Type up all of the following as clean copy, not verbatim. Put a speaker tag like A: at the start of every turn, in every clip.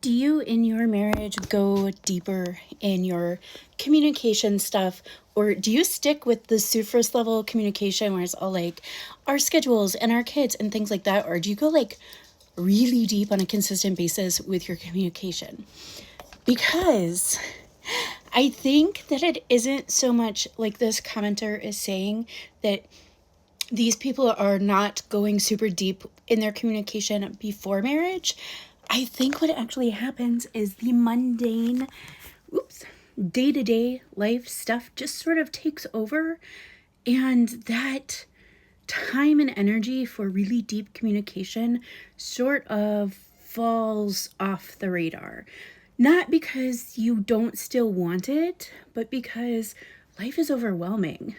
A: do you in your marriage go deeper in your communication stuff, or do you stick with the surface level communication where it's all like our schedules and our kids and things like that, or do you go like really deep on a consistent basis with your communication? Because I think that it isn't so much like this commenter is saying that these people are not going super deep in their communication before marriage. I think what actually happens is the mundane, day-to-day life stuff just sort of takes over, and that time and energy for really deep communication sort of falls off the radar. Not because you don't still want it, but because life is overwhelming.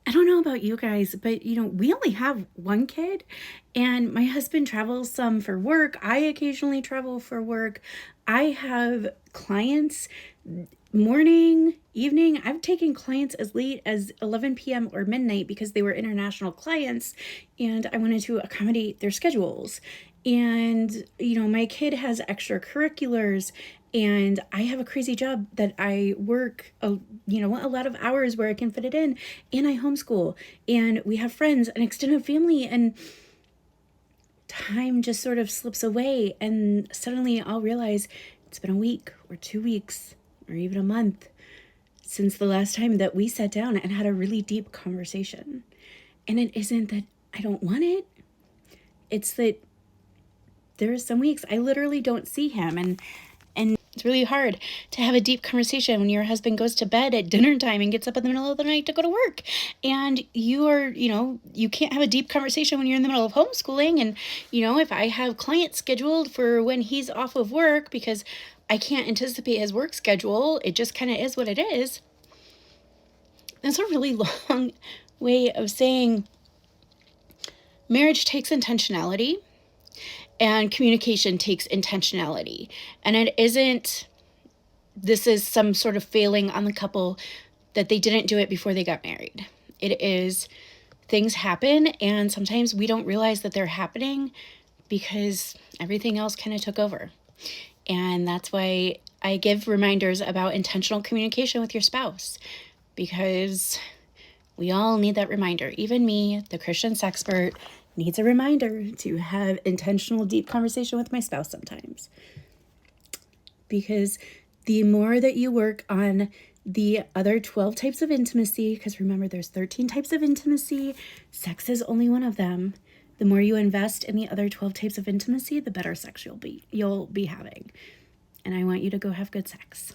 A: I don't know about you guys, but we only have one kid, and my husband travels some for work. I occasionally travel for work. I have clients morning, evening. I've taken clients as late as 11 p.m. or midnight because they were international clients and I wanted to accommodate their schedules. And, my kid has extracurriculars and I have a crazy job that I work, a lot of hours where I can fit it in, and I homeschool, and we have friends and extended family, and time just sort of slips away, and suddenly I'll realize it's been a week or 2 weeks or even a month since the last time that we sat down and had a really deep conversation. And it isn't that I don't want it. It's that there are some weeks I literally don't see him, and it's really hard to have a deep conversation when your husband goes to bed at dinner time and gets up in the middle of the night to go to work. And you are, you can't have a deep conversation when you're in the middle of homeschooling. And, if I have clients scheduled for when he's off of work because I can't anticipate his work schedule, it just kind of is what it is. That's a really long way of saying marriage takes intentionality. And communication takes intentionality. And this is some sort of failing on the couple that they didn't do it before they got married. It is, things happen, and sometimes we don't realize that they're happening because everything else kind of took over. And that's why I give reminders about intentional communication with your spouse, because we all need that reminder. Even me, the Christian Sexpert, needs a reminder to have intentional, deep conversation with my spouse sometimes. Because the more that you work on the other 12 types of intimacy, because remember there's 13 types of intimacy, sex is only one of them. The more you invest in the other 12 types of intimacy, the better sex you'll be having. And I want you to go have good sex.